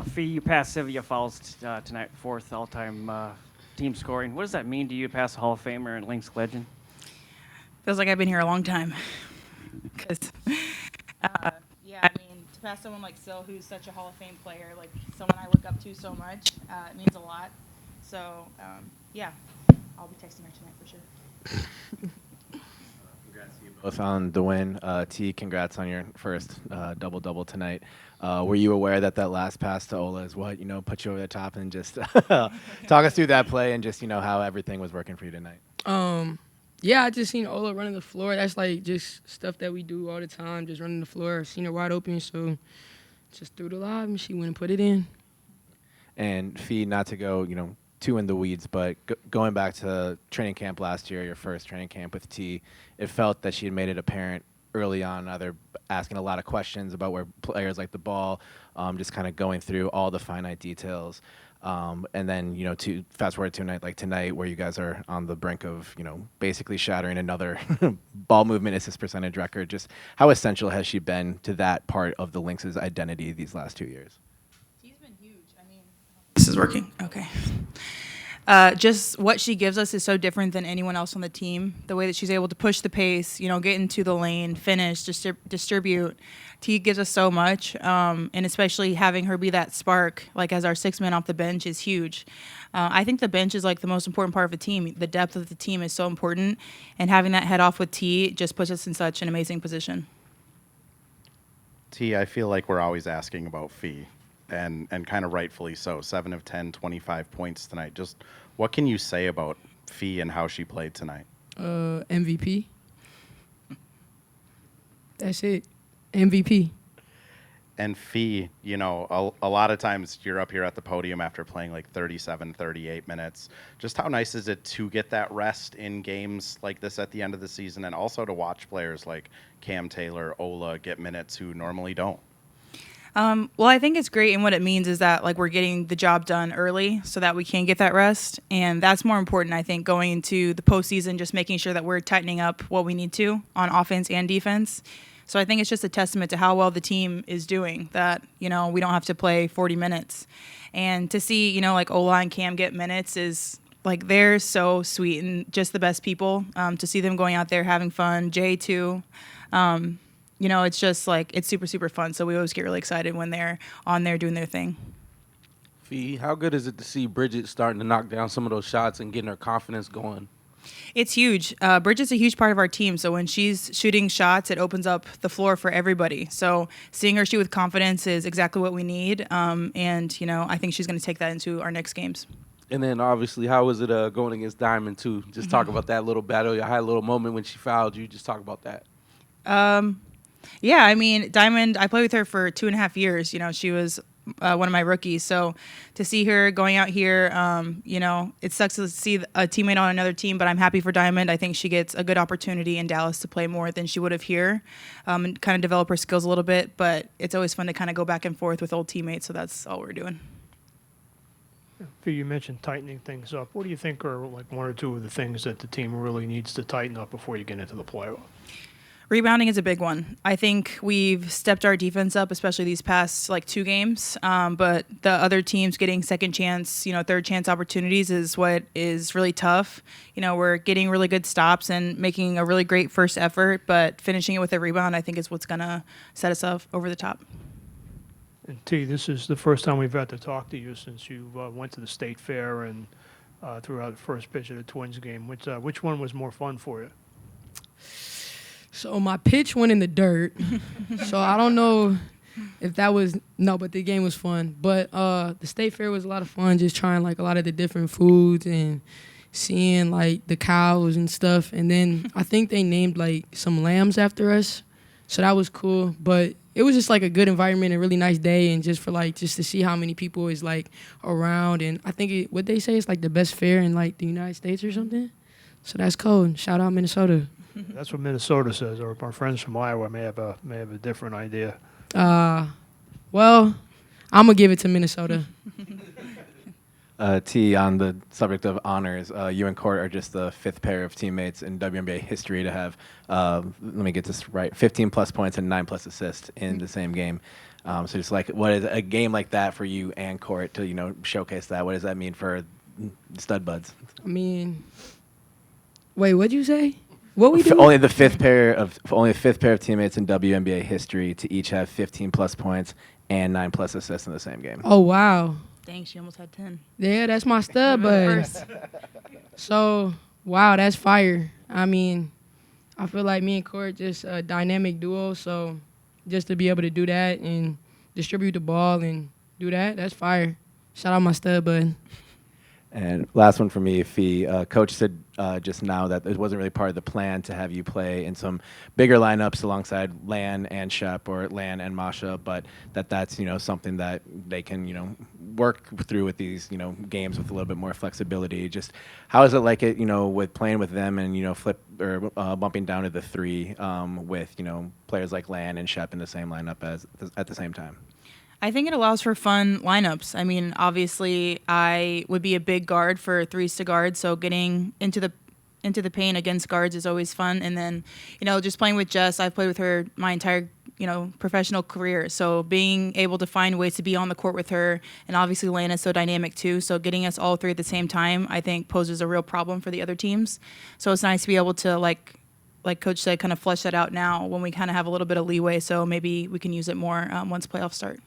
Fee, you passed Sylvia Fowles tonight, fourth all-time team scoring. What does that mean to you, pass a Hall of Famer and Lynx legend? Feels like I've been here a long time. Because, yeah, I mean, to pass someone like Sil, who's such a Hall of Fame player, like someone I look up to so much, it means a lot. So, yeah, I'll be texting her tonight for sure. Congrats to you both on the win. T, congrats on your first double-double tonight. Were you aware that that last pass to Ola is what, put you over the top, and just talk us through that play and just, how everything was working for you tonight? Yeah, I just seen Ola running the floor. That's like just stuff that we do all the time, just running the floor. Seen her wide open, so just threw the lob and she went and put it in. And Fee, not to go, too in the weeds, but going back to training camp last year, your first training camp with T, it felt that she had made it apparent early on, either asking a lot of questions about where players like the ball, just kind of going through all the finite details. And then, to fast forward to a night like tonight where you guys are on the brink of, basically shattering another ball movement assist percentage record. Just how essential has she been to that part of the Lynx's identity these last 2 years? She's been huge. I mean, this is working. Okay. Just what she gives us is so different than anyone else on the team. The way that she's able to push the pace, get into the lane, finish, distribute. T gives us so much, and especially having her be that spark, like as our sixth man off the bench, is huge. I think the bench is like the most important part of the team. The depth of the team is so important, and having that head off with T just puts us in such an amazing position. T, I feel like we're always asking about Fee, and kind of rightfully so. 7 of 10, 25 points tonight. Just what can you say about Fee and how she played tonight? MVP. That's it. MVP. And Fee, a lot of times you're up here at the podium after playing like 37, 38 minutes. Just how nice is it to get that rest in games like this at the end of the season, and also to watch players like Cam Taylor, Ola get minutes who normally don't? Well, I think it's great, and what it means is that we're getting the job done early so that we can get that rest, and that's more important, I think, going into the postseason, just making sure that we're tightening up what we need to on offense and defense. So I think it's just a testament to how well the team is doing that, we don't have to play 40 minutes. And to see, Ola and Cam get minutes is they're so sweet and just the best people. To see them going out there having fun, Jay too. It's just it's super, super fun. So we always get really excited when they're on there doing their thing. Fee, how good is it to see Bridget starting to knock down some of those shots and getting her confidence going? It's huge. Bridget's a huge part of our team. So when she's shooting shots, it opens up the floor for everybody. So seeing her shoot with confidence is exactly what we need. And, I think she's going to take that into our next games. And then, obviously, how was it going against Diamond, too? Just talk about that little battle. You had a little moment when she fouled you. Just talk about that. Yeah, I mean, Diamond, I played with her for 2.5 years. She was one of my rookies. So to see her going out here, it sucks to see a teammate on another team, but I'm happy for Diamond. I think she gets a good opportunity in Dallas to play more than she would have here, and kind of develop her skills a little bit. But it's always fun to kind of go back and forth with old teammates, so that's all we're doing. You mentioned tightening things up. What do you think are one or two of the things that the team really needs to tighten up before you get into the playoff? Rebounding is a big one. I think we've stepped our defense up, especially these past 2 games. But the other teams getting second chance, third chance opportunities is what is really tough. We're getting really good stops and making a really great first effort, but finishing it with a rebound, I think, is what's going to set us up over the top. And T, this is the first time we've had to talk to you since you went to the state fair and threw out the first pitch of the Twins game. Which one was more fun for you? So my pitch went in the dirt. So I don't know if that was but the game was fun. But the state fair was a lot of fun, just trying a lot of the different foods and seeing the cows and stuff. And then I think they named some lambs after us. So that was cool. But it was just a good environment, a really nice day, and just for just to see how many people is around. And I think what they say is the best fair in the United States or something. So that's cool. Shout out Minnesota. That's what Minnesota says. Or our friends from Iowa may have a different idea. Well, I'm gonna give it to Minnesota. T, on the subject of honors, you and Court are just the 5th pair of teammates in WNBA history to have, let me get this right, 15-plus points and 9-plus assists in the same game. So just like, what is a game like that for you and Court to showcase that? What does that mean for stud buds? I mean, wait, what'd you say? What we do? Only the fifth pair of teammates in WNBA history to each have 15 plus points and 9 plus assists in the same game. Oh wow. Dang, she almost had 10. Yeah, that's my stud bud. So, wow, that's fire. I mean, I feel like me and Court just a dynamic duo. So, just to be able to do that and distribute the ball and do that, that's fire. Shout out my stud bud. And last one for me, Fee. Coach said just now that it wasn't really part of the plan to have you play in some bigger lineups alongside Lan and Shep or Lan and Masha, but that's something that they can work through with these games with a little bit more flexibility. Just how is it like it with playing with them and flip or bumping down to the 3 with players like Lan and Shep in the same lineup at the same time? I think it allows for fun lineups. I mean, obviously, I would be a big guard for 3s to guard, so getting into the paint against guards is always fun. And then, just playing with Jess, I've played with her my entire, professional career. So being able to find ways to be on the court with her, and obviously Lana's so dynamic too. So getting us all 3 at the same time, I think poses a real problem for the other teams. So it's nice to be able to like Coach said, kind of flesh that out now when we kind of have a little bit of leeway. So maybe we can use it more once playoffs start.